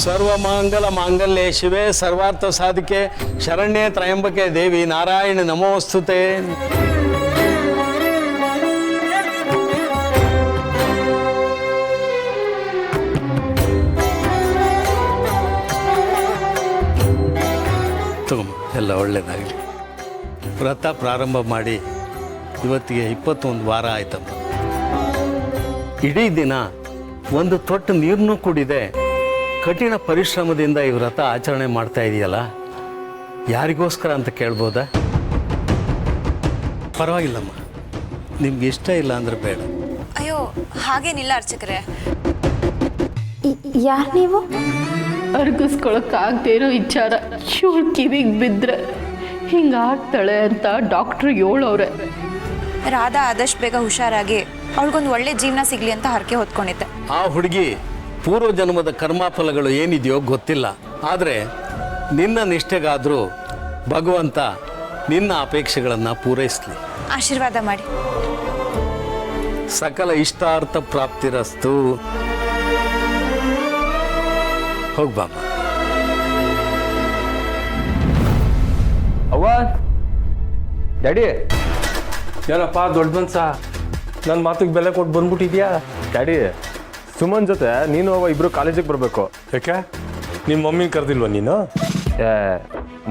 ಸರ್ವಮಂಗಲ ಮಾಂಗಲ್ಯೆ ಶಿವೆ ಸರ್ವಾರ್ಥ ಸಾಧಿಕೆ ಶರಣ್ಯೆ ತ್ರಯಂಬಕೆ ದೇವಿ ನಾರಾಯಣ ನಮೋಸ್ತುತೆ. ತಗೊಂಬ, ಎಲ್ಲ ಒಳ್ಳೆಯದಾಗಲಿ. ವ್ರತ ಪ್ರಾರಂಭ ಮಾಡಿ ಇವತ್ತಿಗೆ 21 ವಾರ ಆಯ್ತಮ್ಮ. ಇಡೀ ದಿನ ಒಂದು ತೊಟ್ಟು ನೀರನ್ನು ಕುಡಿದೆ ಕಠಿಣ ಪರಿಶ್ರಮದಿಂದ ಈ ವ್ರತ ಆಚರಣೆ ಮಾಡ್ತಾ ಇದೆಯಲ್ಲ, ಯಾರಿಗೋಸ್ಕರ ಅಂತ ಕೇಳ್ಬೋದಾ? ಪರವಾಗಿಲ್ಲಮ್ಮ, ನಿಮ್ಗೆ ಇಷ್ಟ ಇಲ್ಲ ಅಂದ್ರೆ ಬೇಡ. ಅಯ್ಯೋ ಹಾಗೇನಿಲ್ಲ ಅರ್ಚಕರೇ. ಯಾರು ನೀವು? ಅರ್ಗಿಸ್ಕೊಳಕ್ಕಾಗದೇ ಇರೋ ವಿಚಾರ ಇವಳು ಕಿವಿಗೆ ಬಿದ್ದರೆ ಹಿಂಗಾಗ್ತಾಳೆ ಅಂತ ಡಾಕ್ಟ್ರು ಹೇಳೋರೆ. ರಾಧಾ ಆದಷ್ಟು ಬೇಗ ಹುಷಾರಾಗಿ ಅವಳಿಗೊಂದು ಒಳ್ಳೆ ಜೀವನ ಸಿಗ್ಲಿ ಅಂತ ಹರಕೆ ಹೊತ್ಕೊಂಡಿದ್ದೆ. ಆ ಹುಡುಗಿ ಪೂರ್ವ ಜನ್ಮದ ಕರ್ಮಫಲಗಳು ಏನಿದೆಯೋ ಗೊತ್ತಿಲ್ಲ, ಆದರೆ ನಿನ್ನ ನಿಷ್ಠೆಗಾದರೂ ಭಗವಂತ ನಿನ್ನ ಅಪೇಕ್ಷೆಗಳನ್ನು ಪೂರೈಸಲಿ. ಆಶೀರ್ವಾದ ಮಾಡಿ. ಸಕಲ ಇಷ್ಟಾರ್ಥ ಪ್ರಾಪ್ತಿರಸ್ತು. ಹೋಗ್ಬಾಮ. ಅವ್ವ, ಡ್ಯಾಡಿ. ಏನಪ್ಪ ದೊಡ್ಡ ಮನ್ಸ, ನನ್ನ ಮಾತಿಗೆ ಬೆಲೆ ಕೊಟ್ಟು ಬಂದ್ಬಿಟ್ಟಿದ್ಯಾ? ಡ್ಯಾಡಿ, ಸುಮನ್ ಜೊತೆ ನೀನು ಅವ್ವ ಇಬ್ರು ಕಾಲೇಜಿಗೆ ಬರಬೇಕು. ಯಾಕೆ ನಿಮ್ಮ ಮಮ್ಮಿನ ಕರೆದಿಲ್ವ ನೀನು?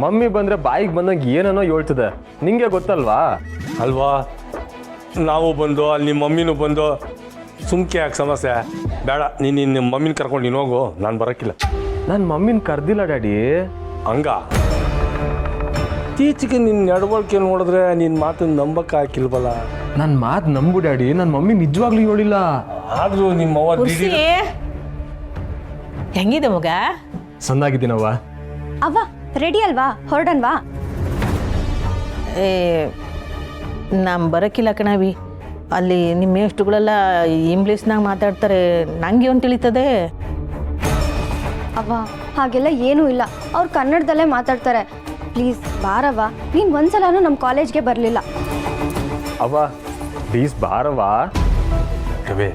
ಮಮ್ಮಿ ಬಂದರೆ ಬಾಯಿಗೆ ಬಂದಂಗೆ ಏನನ್ನೋ ಹೇಳ್ತದೆ, ನಿಂಗೆ ಗೊತ್ತಲ್ವಾ? ಅಲ್ವಾ, ನಾವು ಬಂದು ಅಲ್ಲಿ ನಿಮ್ಮ ಮಮ್ಮಿನೂ ಬಂದು ಸುಮ್ಕೆ ಯಾಕೆ ಸಮಸ್ಯೆ? ಬೇಡ, ನೀನು ನಿಮ್ಮ ಮಮ್ಮಿನ ಕರ್ಕೊಂಡು ನೀನು ಹೋಗು, ನಾನು ಬರೋಕ್ಕಿಲ್ಲ. ನನ್ನ ಮಮ್ಮಿನ ಕರೆದಿಲ್ಲ ಡ್ಯಾಡಿ. ಹಂಗ ಇತ್ತೀಚೆಗೆ ನಿನ್ನ ನಡವಳಿಕೆ ನೋಡಿದ್ರೆ ನಿನ್ನ ಮಾತನ್ನು ನಂಬಕ್ಕೆ ಹಾಕಿಲ್ವಲ್ಲ? ನನ್ನ ಮಾತು ನಂಬು ಡ್ಯಾಡಿ, ನನ್ನ ಮಮ್ಮಿ ನಿಜವಾಗ್ಲೂ ಹೇಳಿಲ್ಲ. ಆದರೂ ನಿಮ್ಮ ಅವ್ವ ಹೆಂಗಿದೆ ಮಗ? ಸಣ್ಣಾಗಿದ್ದೀನವ್ವ. ಅವ್ವ ರೆಡಿ ಅಲ್ವಾ? ಹೊರಡನ್ವಾ? ಏ ನಮ್ಮ ಬರೋಕ್ಕಿಲ್ಲ ಕಣವಿ. ಅಲ್ಲಿ ನಿಮ್ಮ ಮೇಷ್ಟ್ರುಗಳೆಲ್ಲ ಇಂಗ್ಲೀಷ್ನಾಗ ಮಾತಾಡ್ತಾರೆ, ನಂಗೆ ಏನು ತಿಳಿತದೆ? ಅವ್ವ ಹಾಗೆಲ್ಲ ಏನೂ ಇಲ್ಲ, ಅವ್ರು ಕನ್ನಡದಲ್ಲೇ ಮಾತಾಡ್ತಾರೆ. ಪ್ಲೀಸ್ ಬಾರವ್ವ, ನೀನು ಒಂದ್ಸಲನೂ ನಮ್ಮ ಕಾಲೇಜ್ಗೆ ಬರಲಿಲ್ಲ. ಅವ್ವ ಪ್ಲೀಸ್ ಬಾರವ್ವ. ರವೇ,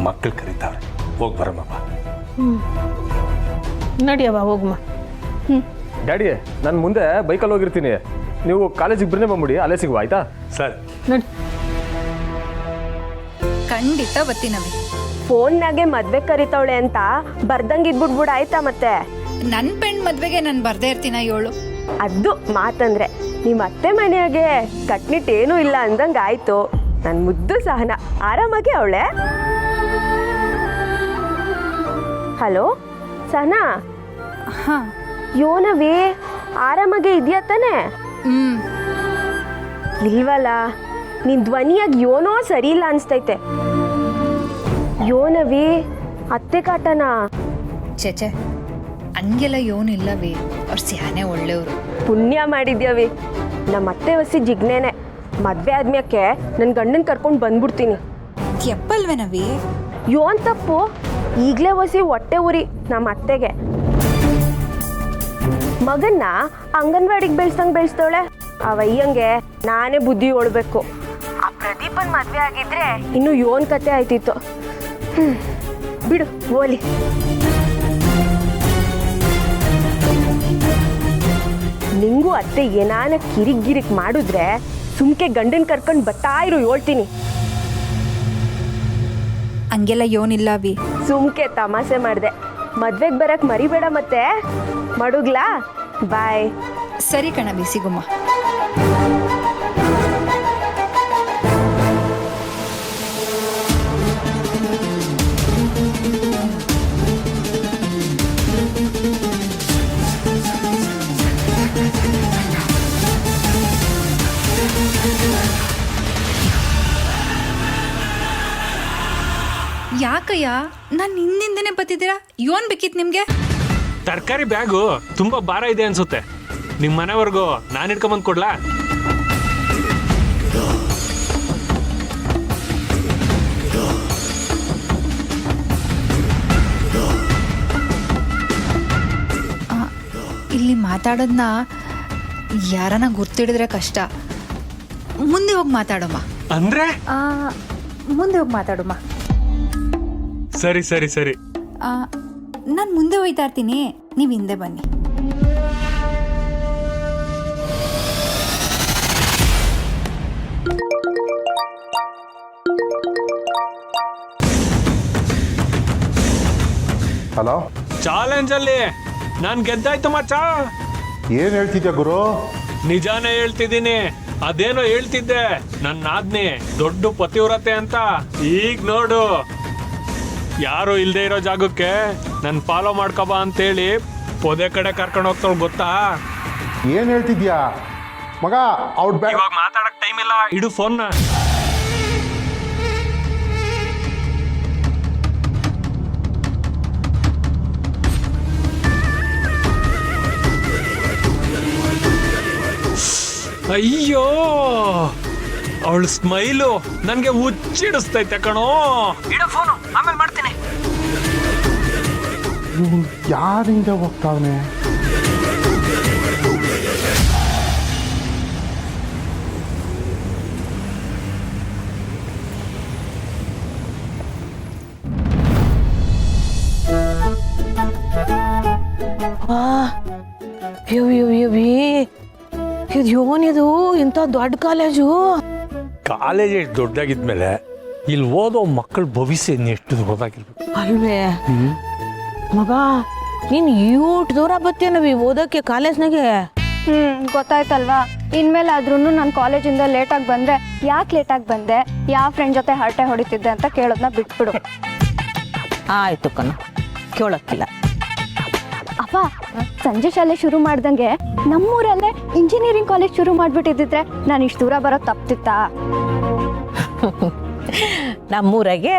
ಮಕ್ಕಳು ಕರೀತಾವ್ರೆ, ಹೋಗಿ ಬರಮ್ಮಪ್ಪ. ನಡಿಯವ್ವ ಹೋಗಮ್ಮ. ಡ್ಯಾಡಿ, ನಾನು ಮುಂದೆ ಬೈಕಲ್ಲಿ ಹೋಗಿರ್ತೀನಿ, ನೀವು ಕಾಲೇಜಿಗೆ ಬರನೇ ಬಂದ್ಬಿಡಿ, ಅಲ್ಲೇ ಸಿಗುವ, ಆಯ್ತಾ? ಸರಿ ನಡಿ. ಖಂಡಿತ ಬರ್ತೀನವಿ. ಫೋನ್ನಾಗೆ ಮದ್ವೆ ಕರಿತಾವಳೆ ಅಂತ ಬರ್ದಂಗೆ ಇದ್ಬಿಡ್ಬಿಡ, ಆಯ್ತಾ? ಮತ್ತೆ ನನ್ನ ಪೆಣ್ ಮದ್ವೆಗೆ ನಾನು ಬರ್ದೇ ಇರ್ತೀನ ಏಳು. ಅದು ಮಾತಂದ್ರೆ ನಿಮ್ಮ ಅತ್ತೆ ಮನೆಯಾಗೆ ಕಟ್ನಿಟ್ಟೇನೂ ಇಲ್ಲ ಅಂದಂಗೆ ಆಯ್ತು. ನನ್ನ ಮುದ್ದು ಸಹನ ಆರಾಮಾಗಿ ಅವಳೆ. ಹಲೋ ಸಹನಾ. ಹಾ ಯೋನವಿ, ಆರಾಮಾಗೆ ಇದೆಯಾ ತಾನೆ? ಇಲ್ವಲ್ಲ, ನಿನ್ ಧ್ವನಿಯಾಗಿ ಯೋನೋ ಸರಿ ಇಲ್ಲ ಅನ್ಸ್ತೈತೆ. ಯೋನವಿ, ಅತ್ತೆ ಕಾಟನಾ? ಚೇಚೆ ಹಂಗೆಲ್ಲ ಯೋನಿಲ್ಲವಿ, ಅವ್ರು ಸ್ಯಾನೆ ಒಳ್ಳೆಯವರು. ಪುಣ್ಯ ಮಾಡಿದ್ಯವಿ. ನಮ್ಮ ಅತ್ತೆ ವಸಿ ಜಿಗ್ನೇನೆ. ಮದ್ವೆ ಆದ್ಮ್ಯಾಕೆ ನನ್ನ ಗಂಡನ ಕರ್ಕೊಂಡು ಬಂದ್ಬಿಡ್ತೀನಿ. ಎಪ್ಪಲ್ವೇನವಿ? ಯೋನ್ ತಪ್ಪು, ಈಗಲೇ ವಸಿ ಹೊಟ್ಟೆ ಉರಿ ನಮ್ಮ ಅತ್ತೆಗೆ. ಮಗನ್ನ ಅಂಗನವಾಡಿಗೆ ಬೆಳೆಸ್ದಂಗೆ ಬೆಳೆಸ್ತವಳೆ. ಅವಯ್ಯಂಗೆ ನಾನೇ ಬುದ್ಧಿ ಹೊಳ್ಬೇಕು. ಆ ಪ್ರದೀಪನ್ ಮದ್ವೆ ಆಗಿದ್ರೆ ಇನ್ನು ಯೋನ್ ಕತೆ ಆಯ್ತಿತ್ತು. ಬಿಡು ಓಲಿ. ನಿಂಗೂ ಅತ್ತೆ ಏನಾನ ಕಿರಿಕ್ ಮಾಡಿದ್ರೆ ಸುಮ್ಕೆ ಗಂಡನ್ ಕರ್ಕೊಂಡು ಬರ್ತಾ ಇರು, ಹೇಳ್ತೀನಿ. ಹಂಗೆಲ್ಲ ಯೋನಿಲ್ಲವಿ. ಸುಮ್ಕೆ ತಮಾಷೆ ಮಾಡಿದೆ. ಮದ್ವೆಗೆ ಬರಕ್ ಮರಿಬೇಡ ಮತ್ತೆ. ಮಡುಗ್ಲಾ? ಬಾಯ್. ಸರಿ ಕಣವಿ, ಸಿಗುಮ್ಮ. ಯಾಕಯ್ಯ ನಾನು ಹಿಂದಿಂದನೇ ಬತ್ತಿದ್ದೀರಾ? ಯೋನ್ ಬೇಕಿತ್ತು ನಿಮ್ಗೆ? ತರಕಾರಿ ಬ್ಯಾಗು ತುಂಬಾ ಭಾರ ಇದೆ ಅನ್ಸುತ್ತೆ, ನಿಮ್ಮ ಮನೆವರೆಗೂ ನಾನು ಹಿಡ್ಕೊಂಬಂದು ಕೊಡ್ಲಾ? ಇಲ್ಲಿ ಮಾತಾಡೋದನ್ನ ಯಾರನ್ನ ಗುರ್ತಿಡಿದ್ರೆ ಕಷ್ಟ. ಮುಂದೆ ಹೋಗಿ ಮಾತಾಡಮ್ಮ. ಅಂದ್ರೆ ಮುಂದೆ ಹೋಗಿ ಮಾತಾಡಮ್ಮ. ಸರಿ ಸರಿ ಸರಿ. ನಾನು ಮುಂದೆ ಹೋಯ್ತಾ ಇರ್ತೀನಿ, ನೀವು ಹಿಂದೆ ಬನ್ನಿ. ಹಲೋ, ಚಾಲೆಂಜ್ ಅಲ್ಲಿ ನಾನ್ ಗೆದ್ದಾಯ್ತು ಮಚ್ಚ. ಏನ್ ಹೇಳ್ತಿದ್ಯಾ ಗುರು? ನಿಜಾನೇ ಹೇಳ್ತಿದ್ದೀನಿ. ಅದೇನೋ ಹೇಳ್ತಿದ್ದೆ ನನ್ನ ಆಜ್ಞೆ ದೊಡ್ಡ ಪತಿವ್ರತೆ ಅಂತ. ಈಗ ನೋಡು, ಯಾರು ಇಲ್ದೇ ಇರೋ ಜಾಗಕ್ಕೆ ನನ್ ಫಾಲೋ ಮಾಡ್ಕೊಬಾ ಅಂತೇಳಿ ಪೊದೆ ಕಡೆ ಕರ್ಕೊಂಡು ಹೋಗ್ತಾಳ ಗೊತ್ತಾ? ಏನ್ ಹೇಳ್ತಿದ್ಯಾ ಮಗ? Out back. ಇವಾಗ ಮಾತಾಡಕ್ ಟೈಮ್ ಇಲ್ಲ, ಇಡು ಫೋನ್ನ. ಅಯ್ಯೋ, ಅವಳ ಸ್ಮೈಲು ನನ್ಗೆ ಹುಚ್ಚಿಡಿಸ್ತೈತೆ ಕಣೋ. ಇಡೋ ಫೋನು, ಆಮೇಲೆ ಮಾಡ್ತೀನಿ. ಯಾರಿಂದ ಹೋಗ್ತಾವನೆ? ಇದು ಯೋನಿದು ಇಂಥ ದೊಡ್ಡ ಕಾಲೇಜು. ಕಾಲೇಜ್ ಎಷ್ಟು ದೊಡ್ಡದಾಗಿದ್ಮೇಲೆ ಇಲ್ಲಿ ಓದೋ ಮಕ್ಕಳ ಭವಿಷ್ಯ ಎಷ್ಟು ದೊಡ್ಡದಾಗಿರ್ಬೇಕು ಅಲ್ವೇ ಮಗ? ನೀನು ಈಟ್ ದೂರ ಬತ್ತೇನವಿ ಓದೋಕ್ಕೆ ಕಾಲೇಜ್ನಾಗೆ? ಗೊತ್ತಾಯ್ತಲ್ವಾ. ಇನ್ಮೇಲೆ ಆದ್ರೂ ನಾನು ಕಾಲೇಜಿಂದ ಲೇಟಾಗಿ ಬಂದರೆ ಯಾಕೆ ಲೇಟಾಗಿ ಬಂದೆ, ಯಾವ ಫ್ರೆಂಡ್ ಜೊತೆ ಹರಟೆ ಹೊಡಿತಿದ್ದೆ ಅಂತ ಕೇಳೋದನ್ನ ಬಿಟ್ಬಿಡು. ಆಯಿತು ಕಣ, ಕೇಳೋಕ್ಕಿಲ್ಲ. ಅಪ್ಪ, ಸಂಜೆ ಶಾಲೆ ಶುರು ಮಾಡ್ದಂಗೆ ನಮ್ಮೂರಲ್ಲೇ ಇಂಜಿನಿಯರಿಂಗ್ ಕಾಲೇಜ್ ಶುರು ಮಾಡಿಬಿಟ್ಟಿದ್ದಿದ್ರೆ ನಾನು ಇಷ್ಟು ದೂರ ಬರೋದು ತಪ್ತಿತ್ತಾ? ನಮ್ಮೂರಾಗೆ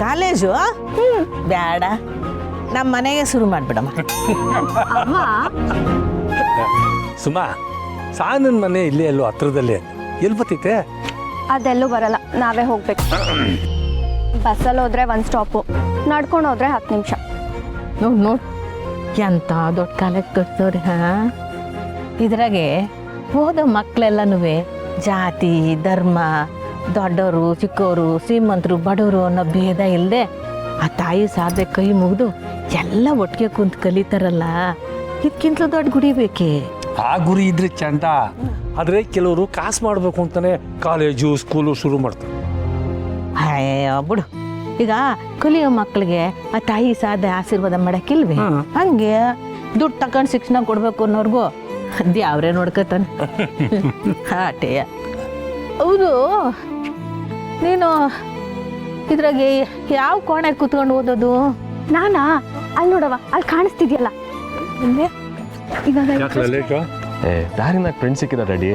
ಕಾಲೇಜು ಬೇಡ, ನಮ್ಮ ಮನೆಗೆ ಶುರು ಮಾಡಿಬಿಡಮ್ಮ. ಸುಮಾ, ಸಾನನ್ ಮನೆ ಇಲ್ಲೇ ಎಲ್ಲೋ ಹತ್ರದಲ್ಲೇ, ಎಲ್ಲಿ ಬರ್ತೈತೆ? ಅದೆಲ್ಲೂ ಬರಲ್ಲ, ನಾವೇ ಹೋಗ್ಬೇಕು. ಬಸ್ಸಲ್ಲಿ ಹೋದ್ರೆ 1 ಸ್ಟಾಪು, ನಡ್ಕೊಂಡು ಹೋದ್ರೆ 10 ನಿಮಿಷ. ನೋಡು ಎಂಥ ದೊಡ್ಡ ಕಾಲೇಜ್ ಕಟ್ಸೋರಿ. ಇದ್ರಾಗೆ ಓದೋ ಮಕ್ಕಳೆಲ್ಲನೂ ಜಾತಿ ಧರ್ಮ, ದೊಡ್ಡವರು ಚಿಕ್ಕವರು, ಶ್ರೀಮಂತರು ಬಡವರು ಅನ್ನೋ ಭೇದ ಇಲ್ಲದೆ ಆ ತಾಯಿ ಸಾಧೆ ಕೈ ಮುಗಿದು ಎಲ್ಲ ಒಟ್ಟಿಗೆ ಕುಂತು ಕಲಿತಾರಲ್ಲ, ಇದಕ್ಕಿಂತಲೂ ದೊಡ್ಡ ಗುಡಿ ಬೇಕೇ? ಆ ಗುರಿ ಇದ್ರೆ ಚಂದ. ಆದರೆ ಕೆಲವರು ಕಾಸು ಮಾಡಬೇಕು ಅಂತಾನೆ ಕಾಲೇಜು ಸ್ಕೂಲು ಶುರು ಮಾಡ್ತಾರೆ. ಅಯ್ಯೋ ಬಿಡು, ಈಗ ಕಲಿಯೋ ಮಕ್ಕಳಿಗೆ ಆ ತಾಯಿ ಸಾಧೆ ಆಶೀರ್ವಾದ ಮಾಡಕ್ಕಿಲ್ವೇ? ಹಂಗೆ ದುಡ್ಡು ತಗೊಂಡು ಶಿಕ್ಷಣ ಕೊಡ್ಬೇಕು ಅನ್ನೋರ್ಗು ದ್ಯಾವ್ರೇ ನೋಡ್ಕೊತಾನೆ. ಆಟೆಯ ಹೌದು. ನೀನು ಇದ್ರಾಗೆ ಯಾವ ಕೋಣೆ ಕೂತ್ಕೊಂಡು ಓದೋದು? ನಾನಾ? ಅಲ್ಲಿ ನೋಡವ, ಅಲ್ಲಿ ಕಾಣಿಸ್ತಿದ್ಯಲ್ಲ. ಇವಾಗ ದಾರಿನಾಗ ಫ್ರೆಂಡ್ ಸಿಕ್ಕಿದ ರೆಡಿ.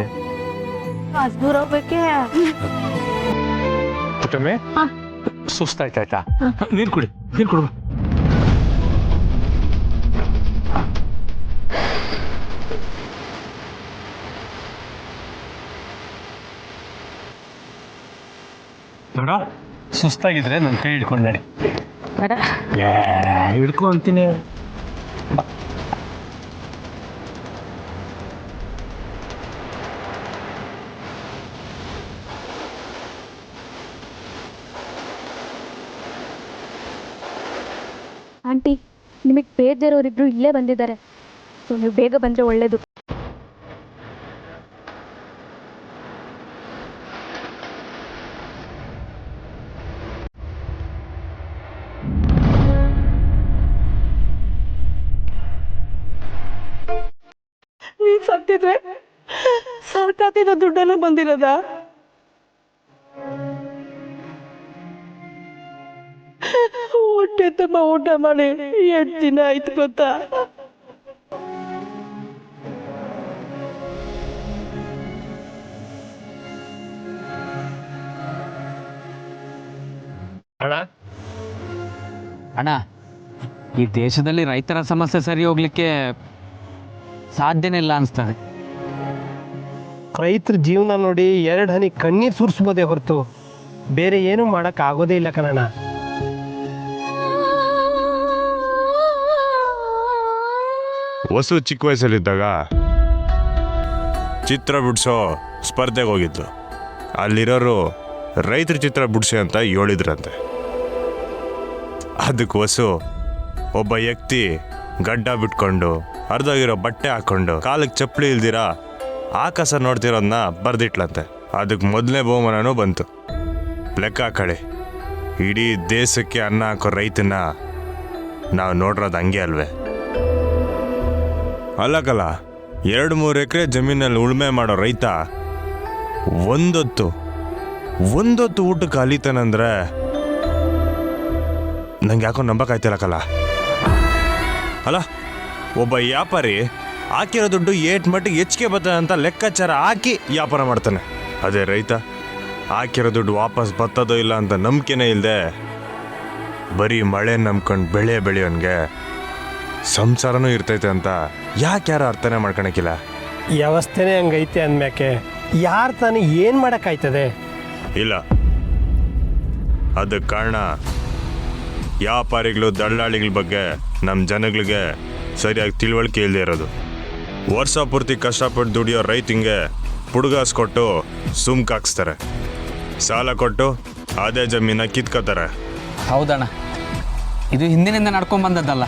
ಅಷ್ಟು ದೂರ ಹೋಗ್ಬೇಕೆ? ಪುಟ್ಟಮ್ಮೆ, ಸುಸ್ತಾಯ್ತಾಯ್ತಾ? ನೀರು ಕುಡಿ, ನೀರು ಕೊಡು. ನೋಡ, ಸುಸ್ತಾಗಿದ್ರೆ ನನ್ನ ಕೈ ಹಿಡ್ಕೊಂಡು ನಡಿ. ಬೇಡ, ಹಿಡ್ಕೊ ಅಂತೀನಿ. ಆಂಟಿ, ನಿಮಗೆ ಬೇಡದಿರೋರಿಬ್ರು ಇಲ್ಲೇ ಬಂದಿದ್ದಾರೆ, ಸೊ ನೀವು ಬೇಗ ಬಂದರೆ ಒಳ್ಳೇದು. ನೀನು ಸತ್ತಿದ್ರೆ ಸರ್ಕಾರದಿಂದ ದುಡ್ಡೆಲ್ಲ ಬಂದಿರೋದ? ಹೊಟ್ಟೆ ತುಂಬ ಊಟ ಮಾಡಿ 8 ದಿನ ಆಯ್ತು ಗೊತ್ತಾ? ಅಣ್ಣ, ಈ ದೇಶದಲ್ಲಿ ರೈತರ ಸಮಸ್ಯೆ ಸರಿ ಹೋಗ್ಲಿಕ್ಕೆ ಸಾಧ್ಯನೇ ಇಲ್ಲ ಅನಿಸ್ತದೆ. ರೈತರ ಜೀವನ ನೋಡಿ 2 ಹನಿ ಕಣ್ಣೀರು ಸುರಿಸ್ಬೋದೇ ಹೊರತು ಬೇರೆ ಏನೂ ಮಾಡೋಕ್ಕಾಗೋದೇ ಇಲ್ಲ ಕಣಣ್ಣ. ವಸು ಚಿಕ್ಕ ವಯಸ್ಸಲ್ಲಿದ್ದಾಗ ಚಿತ್ರ ಬಿಡಿಸೋ ಸ್ಪರ್ಧೆಗೆ ಹೋಗಿದ್ದು. ಅಲ್ಲಿರೋರು ರೈತರ ಚಿತ್ರ ಬಿಡಿಸಿ ಅಂತ ಹೇಳಿದ್ರಂತೆ. ಅದಕ್ಕೆ ವಸು ಒಬ್ಬ ವ್ಯಕ್ತಿ ಗಡ್ಡ ಬಿಟ್ಕೊಂಡು ಅರ್ಧೋಗಿರೋ ಬಟ್ಟೆ ಹಾಕೊಂಡು ಕಾಲಿಗೆ ಚಪ್ಪಲಿ ಇಲ್ದಿರ ಆಕಾಶ ನೋಡ್ತಿರೋದನ್ನ ಬರ್ದಿಟ್ಲಂತೆ. ಅದಕ್ಕೆ ಮೊದಲನೇ ಬಹುಮಾನನೂ ಬಂತು. ಲೆಕ್ಕ ಹಾಕಳಿ, ಇಡೀ ದೇಶಕ್ಕೆ ಅನ್ನ ಹಾಕೋ ರೈತನ ನಾವು ನೋಡಿರೋದು ಹಂಗೆ ಅಲ್ವೇ? ಅಲ್ಲಕಲ್ಲ, 2-3 ಎಕರೆ ಜಮೀನಲ್ಲಿ ಉಳುಮೆ ಮಾಡೋ ರೈತ ಒಂದೊತ್ತು ಊಟಕ್ಕೆ ಅಲಿತಾನಂದ್ರೆ ನಂಗೆ ಯಾಕೋ ನಂಬಕ್ಕಾಯ್ತಿಲ್ಲಕಲ್ಲ. ಅಲ್ಲ, ಒಬ್ಬ ವ್ಯಾಪಾರಿ ಹಾಕಿರೋ ದುಡ್ಡು ಏಟ್ ಮಟ್ಟಿಗೆ ಹೆಚ್ಚಿಗೆ ಬರ್ತದೆ ಅಂತ ಲೆಕ್ಕಾಚಾರ ಹಾಕಿ ವ್ಯಾಪಾರ ಮಾಡ್ತಾನೆ. ಅದೇ ರೈತ ಹಾಕಿರೋ ದುಡ್ಡು ವಾಪಸ್ ಬರ್ತದೋ ಇಲ್ಲ ಅಂತ ನಂಬಿಕೆನೇ ಇಲ್ಲದೆ ಬರೀ ಮಳೆ ನಂಬ್ಕೊಂಡು ಬೆಳೆ ಬೆಳೆಯೋನ್ಗೆ ಸಂಸಾರನೂ ಇರ್ತೈತೆ ಅಂತ ಯಾರು ಅರ್ಥನೇ ಮಾಡ್ಕೊಳಕ್ಕಿಲ್ಲ? ವ್ಯವಸ್ಥೆನೇ ಹಂಗೈತೆ ಅಂದ್ಮ್ಯಾಕೆ ಯಾರು ತಾನು ಏನು ಮಾಡೋಕ್ಕಾಯ್ತದೆ? ಇಲ್ಲ, ಅದಕ್ಕೆ ಕಾರಣ ವ್ಯಾಪಾರಿಗಳು ದಳ್ಳಾಳಿಗಳ ಬಗ್ಗೆ ನಮ್ಮ ಜನಗಳಿಗೆ ಸರಿಯಾಗಿ ತಿಳುವಳಿಕೆ ಇಲ್ಲದೆ ಇರೋದು. ವರ್ಷ ಪೂರ್ತಿ ಕಷ್ಟಪಟ್ಟು ದುಡಿಯೋ ರೈತಿಂಗೆ ಪುಡುಗಾಸ್ ಕೊಟ್ಟು ಸುಮ್ಕಾಕ್ಸ್ತಾರೆ, ಸಾಲ ಕೊಟ್ಟು ಅದೇ ಜಮೀನ ಕಿತ್ಕೋತಾರೆ. ಹೌದಣ್ಣ, ಇದು ಹಿಂದಿನಿಂದ ನಡ್ಕೊಂಡು ಬಂದದ್ದಲ್ಲ.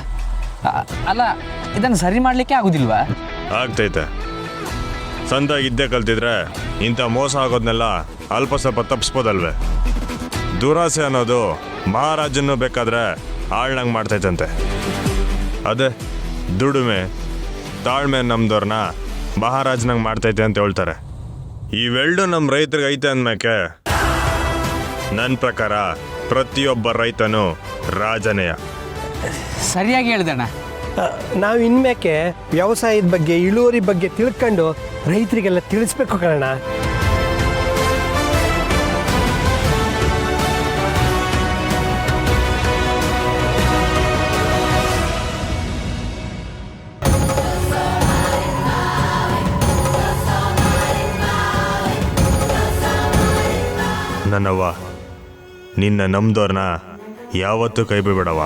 ಅಲ್ಲ, ಇದನ್ನು ಸರಿ ಮಾಡಲಿಕ್ಕೆ ಆಗೋದಿಲ್ವಾ? ಆಗ್ತೈತೆ. ಸಂದಾಗಿದ್ದೇ ಕಲ್ತಿದ್ರೆ ಇಂಥ ಮೋಸ ಆಗೋದನ್ನೆಲ್ಲ ಅಲ್ಪ ಸ್ವಲ್ಪ ತಪ್ಪಿಸ್ಬೋದಲ್ವೇ? ದುರಾಸೆ ಅನ್ನೋದು ಮಹಾರಾಜನ್ನು ಬೇಕಾದ್ರೆ ಆಳ್ನಂಗೆ ಮಾಡ್ತೈತಂತೆ. ಅದೇ ದುಡಿಮೆ ತಾಳ್ಮೆ ನಮ್ದವ್ರನ್ನ ಮಹಾರಾಜನಂಗೆ ಮಾಡ್ತೈತೆ ಅಂತ ಹೇಳ್ತಾರೆ. ಇವೆರಡು ನಮ್ಮ ರೈತರಿಗೆ ಐತೆ ಅಂದ್ಮ್ಯಾಕೆ ನನ್ನ ಪ್ರಕಾರ ಪ್ರತಿಯೊಬ್ಬ ರೈತನು ರಾಜನೇಯ. ಸರಿಯಾಗಿ ಹೇಳ್ದಣ್ಣ. ನಾವು ಇನ್ಮ್ಯಾಕೆ ವ್ಯವಸಾಯದ ಬಗ್ಗೆ ಇಳುವರಿ ಬಗ್ಗೆ ತಿಳ್ಕೊಂಡು ರೈತರಿಗೆಲ್ಲ ತಿಳಿಸ್ಬೇಕು ಕಣ. ನನ್ನವ್ವ, ನಿನ್ನ ನಂಬ್ದವ್ರನ್ನ ಯಾವತ್ತೂ ಕೈ ಬಿಡವ.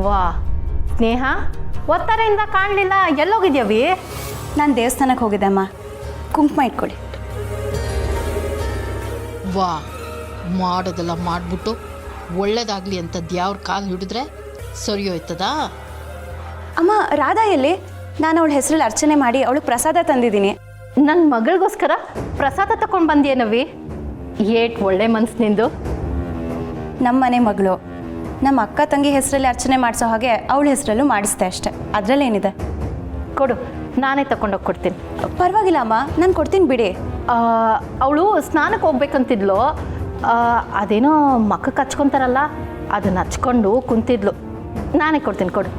ವಾ ಸ್ನೇಹ, ಒತ್ತರೆಯಿಂದ ಕಾಣಲಿಲ್ಲ, ಎಲ್ಲೋಗಿದ್ಯವಿ? ನಾನು ದೇವಸ್ಥಾನಕ್ಕೆ ಹೋಗಿದ್ದೆ ಅಮ್ಮ. ಕುಂಕುಮ ಇಟ್ಕೊಳ್ಳಿ. ವಾ, ಮಾಡೋದೆಲ್ಲ ಮಾಡಿಬಿಟ್ಟು ಒಳ್ಳೇದಾಗಲಿ ಅಂತ ದೇವ್ರ ಕಾಲು ಹಿಡಿದ್ರೆ ಸರಿ ಹೋಯ್ತದಾ? ಅಮ್ಮ, ರಾಧಾ ಎಲ್ಲಿ? ನಾನು ಅವಳ ಹೆಸರಲ್ಲಿ ಅರ್ಚನೆ ಮಾಡಿ ಅವಳಿಗೆ ಪ್ರಸಾದ ತಂದಿದ್ದೀನಿ. ನನ್ನ ಮಗಳಿಗೋಸ್ಕರ ಪ್ರಸಾದ ತಗೊಂಡು ಬಂದಿಯೇನವಿ? ಏಟ್ ಒಳ್ಳೆ ಮನ್ಸು ನಿಂದು. ನಮ್ಮ ಮನೆ ಮಗಳು ನಮ್ಮ ಅಕ್ಕ ತಂಗಿ ಹೆಸರಲ್ಲಿ ಅರ್ಚನೆ ಮಾಡಿಸೋ ಹಾಗೆ ಅವಳ ಹೆಸರಲ್ಲೂ ಮಾಡಿಸ್ದೆ ಅಷ್ಟೆ. ಅದರಲ್ಲೇನಿದೆ? ಕೊಡು, ನಾನೇ ತಗೊಂಡೋಗಿ ಕೊಡ್ತೀನಿ. ಪರವಾಗಿಲ್ಲ ಅಮ್ಮ, ನಾನು ಕೊಡ್ತೀನಿ ಬಿಡಿ. ಅವಳು ಸ್ನಾನಕ್ಕೆ ಹೋಗ್ಬೇಕಂತಿದ್ಲು. ಅದೇನೋ ಮಕ್ಕಕ್ಕೆ ಹಚ್ಕೊತಾರಲ್ಲ, ಅದನ್ನ ಹಚ್ಕೊಂಡು ಕುಂತಿದ್ಲು. ನಾನೇ ಕೊಡ್ತೀನಿ, ಕೊಡು.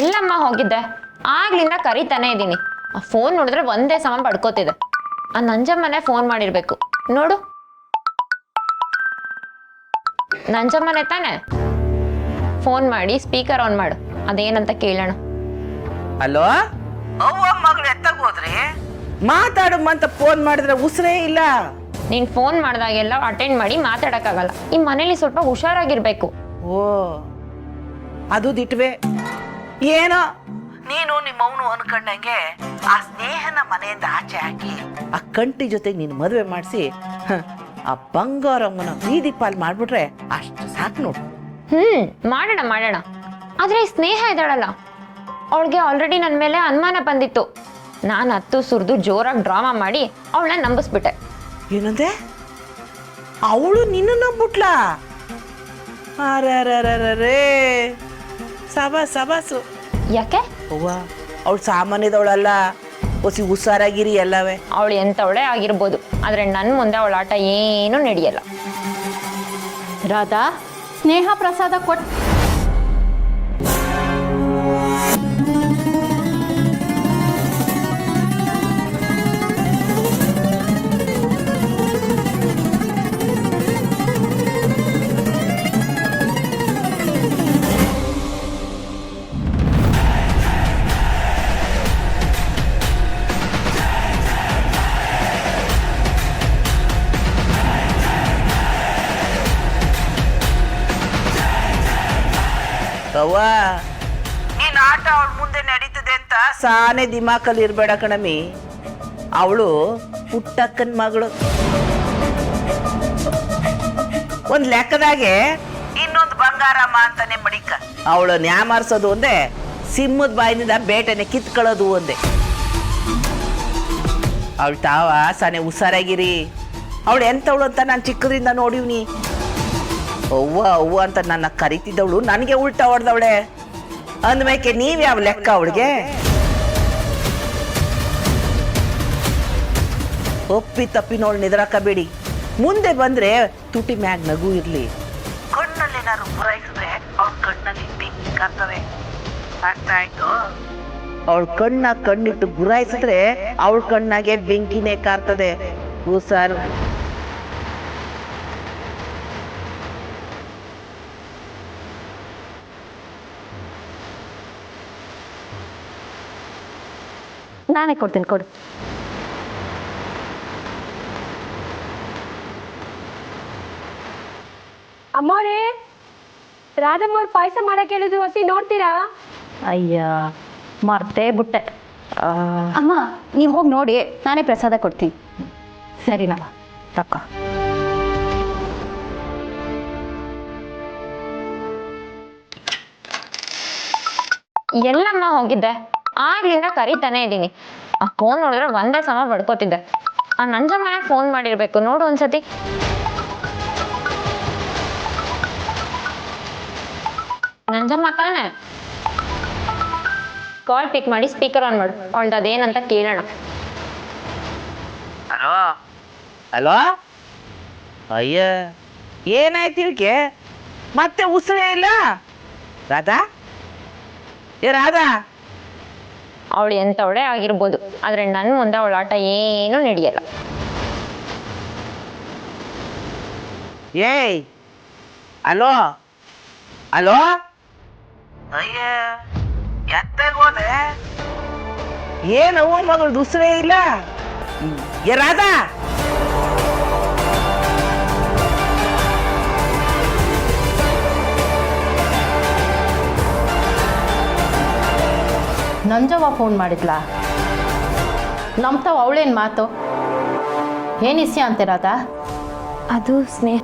ಎಲ್ಲಮ್ಮ ಹೋಗಿದ್ದೆ? ಆಗ್ಲಿಂದ ಕರಿತಾನೆ ಇದ್ದೀನಿ. ಆ ಫೋನ್ ನೋಡಿದ್ರೆ ಒಂದೇ ಸಮ ಪಡ್ಕೋತಿದೆ. ಆ ನಂಜಮ್ಮನೆ ಫೋನ್ ಮಾಡಿರ್ಬೇಕು ನೋಡು. ನಂಜಮ್ಮನೆ ತಾನೆ? ಫೋನ್ ಮಾಡಿ ಸ್ಪೀಕರ್ ಆನ್ ಮಾಡು, ಅದೇನಂತ ಕೇಳೋಣ. ಹಲೋ, ಅವ್ವ ಮಗಳು ಎತ್ತಾಗೋದ್ರಿ? ಮಾತಾಡಮ್ಮಂತ ಫೋನ್ ಮಾಡಿದ್ರೆ ಉಸಿರೇ ಇಲ್ಲ. ನೀನ್ ಫೋನ್ ಮಾಡಿದಾಗೆಲ್ಲ ಅಟೆಂಡ್ ಮಾಡಿ ಮಾತಾಡಕ್ಕಾಗಲ್ಲ. ಈ ಮನೇಲಿ ಸ್ವಲ್ಪ ಹುಷಾರಾಗಿರ್ಬೇಕು. ಓ, ಅದು ದಿಟ್ವೆ. ಏನೋ ನೀನು ನಿಮ್ಮವನು ಅನ್ಕೊಂಡಂಗೆ ಆ ಸ್ನೇಹನ ಮನೆಯಿಂದ ಆಚೆ ಹಾಕಿ ಆ ಕಂಟಿ ಜೊತೆಗೆ ನೀನು ಮದುವೆ ಮಾಡಿಸಿ ಆ ಬಂಗಾರಮ್ಮನ ಬೀದಿ ಪಾಲ್ ಮಾಡ್ಬಿಟ್ರೆ ಅಷ್ಟು ಸಾಕು ನೋಡು. ಮಾಡೋಣ ಮಾಡೋಣ. ಆದ್ರೆ ಈ ಸ್ನೇಹ ಇದ್ದಾಳಲ್ಲ, ಅವಳಿಗೆ ಆಲ್ರೆಡಿ ನನ್ನ ಮೇಲೆ ಅನುಮಾನ ಬಂದಿತ್ತು. ನಾನು ಹತ್ತು ಸುರಿದು ಜೋರಾಗಿ ಡ್ರಾಮಾ ಮಾಡಿ ಅವಳನ್ನ ನಂಬಿಸ್ಬಿಟ್ಟೆ. ಏನಂದೆ? ಅವಳು ನಿನ್ನ ನಂಬಿಟ್ಲಾ? ಅರೇ ಸಬಾಸು. ಯಾಕೆ? ಅವ್ವ, ಅವಳು ಸಾಮಾನ್ಯದವಳಲ್ಲ, ಹೊಸಿ ಹುಷಾರಾಗಿರಿ ಎಲ್ಲವೇ. ಅವಳು ಎಂಥವಳೆ ಆಗಿರ್ಬೋದು, ಆದ್ರೆ ನನ್ನ ಮುಂದೆ ಅವಳ ಆಟ ಏನೂ ನಡೆಯಲ್ಲ. ರಾಧಾ, ಸ್ನೇಹ ಪ್ರಸಾದ ಕೊಟ್ಟು. ಯವ್ವ ನೀನ್ ಆಟ ಅವಳ ಮುಂದೆ ನಡೀತದೆ ಅಂತ ಸಾನೆ ದಿಮಾಕಲ್ಲಿ ಇರ್ಬೇಡ ಕಣಮಿ. ಅವಳು ಪುಟ್ಟಕ್ಕನ ಮಗಳು. ಒಂದ್ ಲೆಕ್ಕದಾಗೆ ಇನ್ನೊಂದು ಬಂಗಾರಮ್ಮ ಅಂತಾನೆ ಮಡಿಕ. ಅವಳು ನ್ಯಾಮಾರ್ಸೋದು ಒಂದೇ, ಸಿಂಹದ ಬಾಯಿನಿಂದ ಬೇಟೆನೆ ಕಿತ್ಕೊಳ್ಳೋದು ಒಂದೇ. ಅವಳು ತಾವ ಸಾನೆ ಹುಷಾರಾಗಿರಿ. ಅವಳು ಎಂಥವಳು ಅಂತ ನಾನು ಚಿಕ್ಕದ್ರಿಂದ ನೋಡಿವ್ನಿ. ಅವ್ವ ಅವ್ವ ಅಂತ ನನ್ನ ಕರಿತಿದ್ದವಳು ನನಗೆ ಉಲ್ಟಾ ಹೊಡೆದವಳೆ ಅಂದ್ಮೇಕೆ ನೀವ್ಯಾವ ಲೆಕ್ಕ ಅವಳಿಗೆ? ಒಪ್ಪಿ ತಪ್ಪಿ ನೋಡಿ ನಿದ್ರಾಕಬೇಡಿ. ಮುಂದೆ ಬಂದ್ರೆ ತುಟಿ ಮ್ಯಾಗ ನಗು ಇರ್ಲಿ. ಕಣ್ಣಲ್ಲೇನಾದ್ರು ಪೂರೈಸಿದ್ರೆ ಅವಳ ಕಣ್ಣಲ್ಲಿ ಬೆಂಕಿ ಕಾರ್ತವೆ. ಅರ್ಥ ಆಯ್ತು? ಅವಳ ಕಣ್ಣಿಟ್ಟು ಗುರಾಯಿಸಿದ್ರೆ ಅವಳ ಕಣ್ಣಾಗೆ ಬೆಂಕಿನೇ ಕಾರ್ತದೆ. ಹುಷಾರು. ನಾನೇ ಕೊಡ್ತೀನಿ, ಕೊಡು. ಅಮ್ಮೋರೇ, ರಾಧಮ್ಮವ್ರು ಪಾಯಸ ಮಾಡಕ್ಕೆ ಹೇಳಿದ್ರು, ಹಸಿ ನೋಡ್ತೀರಾ? ಅಯ್ಯ ಮರ್ತೇ ಬಿಟ್ಟೆ. ಅಮ್ಮ ನೀವು ಹೋಗಿ ನೋಡಿ, ನಾನೇ ಪ್ರಸಾದ ಕೊಡ್ತೀನಿ. ಸರಿನಮ್ಮ, ತಕ್ಕ. ಎಲ್ಲಮ್ಮ ಹೋಗಿದ್ದೆ? ಆಗ್ಲಿಂದ ಕರಿತಾನೆ ಇದ್ದೀನಿ. ಆ ಫೋನ್ ನೋಡಿದ್ರೆ ಒಂದೇ ಸಮ ಬಡ್ಕೋತಿದ್ದೆ. ಆ ನಂಜಮ್ಮನೆ ಫೋನ್ ಮಾಡಿರ್ಬೇಕು, ನೋಡು ಒಂದ್ಸತಿ. ನಂಜಮ್ಮ ತಾನೆ? ಕಾಲ್ ಪಿಕ್ ಮಾಡಿ ಸ್ಪೀಕರ್ ಆನ್ ಮಾಡು, ಅವಳ್ದು ಅದೇನಂತ ಕೇಳೋಣ. Hello hello. ಅಯ್ಯ ಏನಾಯ್ತು ಇವಕ್ಕೆ? ಮತ್ತೆ ಉಸಿರೇ ಇಲ್ಲ. ರಾಧಾ, ಏ ರಾಧಾ. ಅವಳು ಎಂಥವಳೆ ಆಗಿರ್ಬೋದು, ಆದ್ರೆ ನನ್ನ ಮುಂದೆ ಅವಳ ಆಟ ಏನೂ ನಡೆಯಲ್ಲ. ಏಯ್ ಹಲೋ ಹಲೋ. ಅಯ್ಯ ಎತ್ತಾಗೋದೆ? ಏನವ್ವ ಮಗಳು ಉಸಿರೇ ಇಲ್ಲ. ಏ ರಾಧಾ. ನಂಜವ್ವ ಫೋನ್ ಮಾಡಿದ್ಲಾ? ನಂಬ್ತಾವ ಅವಳೇನು ಮಾತು? ಏನು ಇಸ್ಯ ಅಂತಿರೋದ? ಅದು ಸ್ನೇಹ.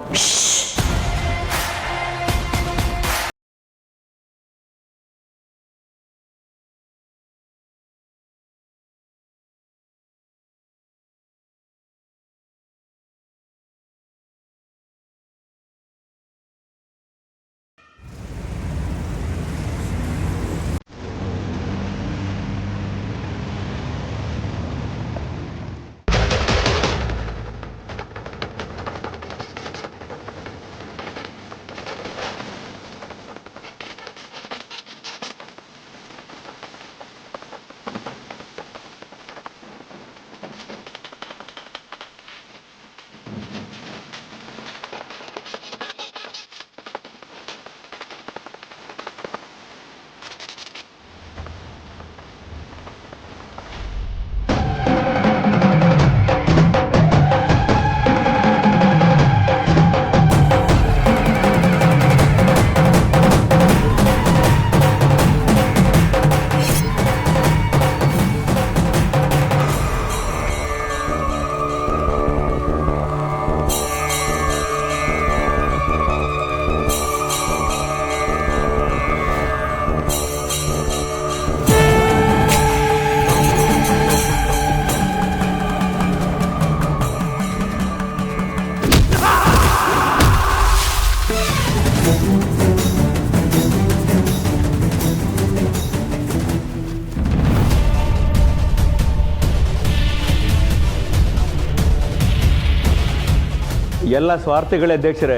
ಎಲ್ಲ ಸ್ವಾರ್ಥಿಗಳೇ ಅಧ್ಯಕ್ಷರೇ.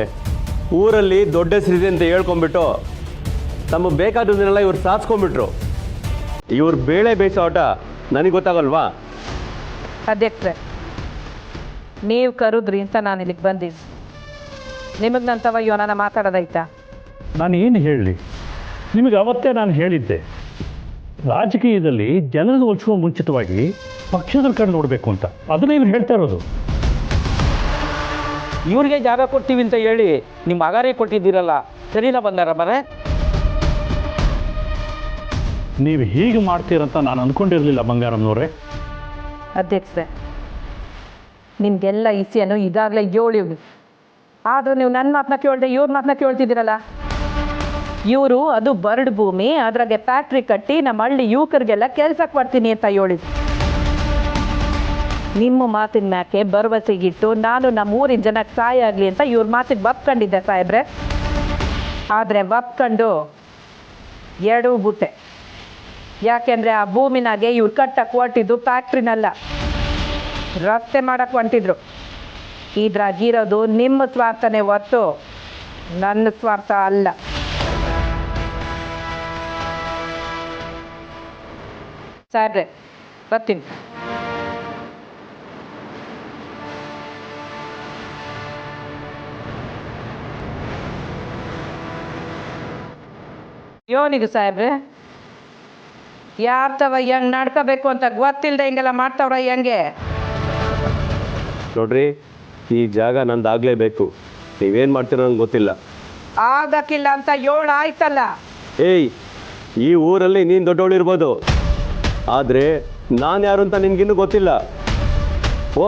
ಊರಲ್ಲಿ ದೊಡ್ಡ ಹೆಸರಿದೆ ಅಂತ ಹೇಳ್ಕೊಂಡ್ಬಿಟ್ಟು ತಮಗೆ ಬೇಕಾದದನ್ನೆಲ್ಲ ಇವ್ರು ಸಾಧಿಸ್ಕೊಂಡ್ಬಿಟ್ರು. ಇವ್ರು ಬೇಳೆ ಬೇಯಿಸೋ ಆಟ ನನಗೆ ಗೊತ್ತಾಗಲ್ವಾ? ಅಧ್ಯಕ್ಷರೇ, ನೀವು ಕರೆದ್ರಿ ಅಂತ ನಾನು ಇಲ್ಲಿಗೆ ಬಂದಿದ್ದೆ. ನಿಮಗೆ ನನ್ನ ತವ ಇವನ ಮಾತಾಡೋದಾಯ್ತಾ? ನಾನು ಏನು ಹೇಳಲಿ? ನಿಮಗೆ ಅವತ್ತೇ ನಾನು ಹೇಳಿದ್ದೆ, ರಾಜಕೀಯದಲ್ಲಿ ಜನರಿಗೆ ಒಲಿಸುವ ಮುಂಚಿತವಾಗಿ ಪಕ್ಷದ ಕಡೆ ನೋಡಬೇಕು ಅಂತ. ಅದನ್ನೇ ಇವ್ರು ಹೇಳ್ತಾ ಇರೋದು. ಇವ್ರಿಗೆ ಜಾಗ ಕೊಡ್ತೀವಿ ಅಂತ ಹೇಳಿ ನಿಮ್ಮ ಮಗಾರೇ ಕೊಟ್ಟಿದ್ದೀರಲ್ಲ, ಸರಿನಾ ಬಂದಾರ ಮರೆ? ನೀವು ಹೀಗೆ ಮಾಡ್ತೀರಂತ ನಾನು ಅಂದ್ಕೊಂಡಿರಲಿಲ್ಲ ಬಂಗಾರಮ್ಮನವರೇ. ಅಧ್ಯಕ್ಷರೇ, ನಿಮಗೆಲ್ಲ ಇಸಿಯನ್ನು ಈಗಾಗಲೇ ಹೇಳಿ, ಆದರೂ ನೀವು ನನ್ನ ಮಾತನ್ನ ಕೇಳದೆ ಇವ್ರ ಮಾತನ್ನ ಕೇಳ್ತಿದ್ದೀರಲ್ಲ. ಇವರು ಅದು ಬರಡು ಭೂಮಿ, ಅದ್ರಾಗೆ ಫ್ಯಾಕ್ಟ್ರಿ ಕಟ್ಟಿ ನಮ್ಮ ಹಳ್ಳಿ ಯುವಕರಿಗೆಲ್ಲ ಕೆಲ್ಸಕ್ಕೆ ಬರ್ತೀನಿ ಅಂತ ಹೇಳಿದ್ರು. ನಿಮ್ಮ ಮಾತಿನ ಮ್ಯಾಕೆ ಭರವಸೆಗಿಟ್ಟು ನಾನು ನಮ್ಮ ಊರಿನ ಜನಕ್ಕೆ ಸಹಾಯ ಆಗಲಿ ಅಂತ ಇವ್ರ ಮಾತಿಗೆ ಒಪ್ಕೊಂಡಿದ್ದೆ ಸಾಹೇಬ್ರೆ. ಆದರೆ ಒಪ್ಕೊಂಡು ಎರಡೂ ಬುಟ್ಟೆ. ಯಾಕೆಂದರೆ ಆ ಭೂಮಿನಾಗೆ ಇವ್ರು ಕಟ್ಟಕ್ಕೆ ಹೊಟ್ಟಿದ್ದು ಫ್ಯಾಕ್ಟ್ರಿನಲ್ಲ, ರಸ್ತೆ ಮಾಡಕ್ಕೆ ಹೊಂಟಿದ್ರು. ಇದ್ರಾಗಿರೋದು ನಿಮ್ಮ ಸ್ವಾರ್ಥನೇ ಹೊತ್ತು ನನ್ನ ಸ್ವಾರ್ಥ ಅಲ್ಲ. ಸಾಹೇಬ್ರೆ, ಬರ್ತೀನಿ. ಯೋನಿಗೆ ಸಾಹೇಬ್ರೆ, ಯಾರ್ತವ ಹೆಂಗೆ ನಡ್ಕೋಬೇಕು ಅಂತ ಗೊತ್ತಿಲ್ಲದೆ ಹಿಂಗೆಲ್ಲ ಮಾಡ್ತಾವ್ರ ಹೆಂಗೆ? ನೋಡ್ರಿ, ಈ ಜಾಗ ನಂದಾಗಲೇಬೇಕು. ನೀವೇನು ಮಾಡ್ತೀರೋ ನಂಗೆ ಗೊತ್ತಿಲ್ಲ. ಆಗಕ್ಕಿಲ್ಲ ಅಂತ ಏಳು ಆಯ್ತಲ್ಲ. ಏಯ್, ಈ ಊರಲ್ಲಿ ನೀನು ದೊಡ್ಡವಳಿರ್ಬೋದು, ಆದರೆ ನಾನು ಯಾರು ಅಂತ ನಿನ್ಗಿನ್ನೂ ಗೊತ್ತಿಲ್ಲ. ಓ,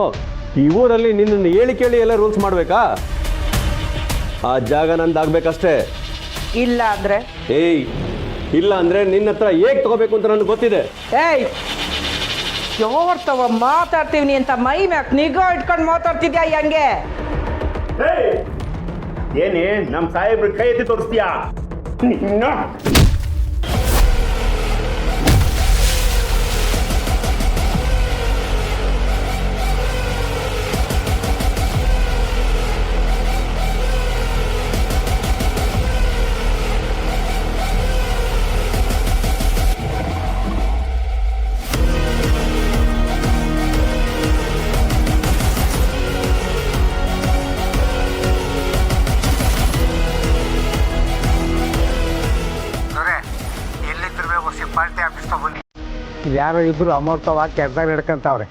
ಈ ಊರಲ್ಲಿ ನಿನ್ನನ್ನು ಹೇಳಿ ಕೇಳಿ ಎಲ್ಲ ರೂಲ್ಸ್ ಮಾಡಬೇಕಾ? ಆ ಜಾಗ ನಂದಾಗಬೇಕಷ್ಟೇ. ಇಲ್ಲ ಅಂದರೆ? ಏಯ್, ಇಲ್ಲ ಅಂದರೆ ನಿನ್ನ ಹತ್ರ ಹೇಗೆ ತಗೋಬೇಕು ಅಂತ ನನಗೆ ಗೊತ್ತಿದೆ. ಏಯ್, ಯೋರ್ತವ ಮಾತಾಡ್ತೀವಿ ಅಂತ ಮೈ ಮ್ಯಾಕ್ ನಿಗಾ ಇಟ್ಕೊಂಡು ಮಾತಾಡ್ತಿದ್ಯಾ ಹೆಂಗೆ? ಏನೇ ನಮ್ಮ ಸಾಹೇಬ್ರ ಕೈ ಎತ್ತಿ ತೋರಿಸ್ತೀಯಾ? ಯಾರೋ ಇಬ್ರು ಅಮೌಂಟ್ ಕೆಲಸ ಹಿಡ್ಕೊಂತಾವ್ರೆ.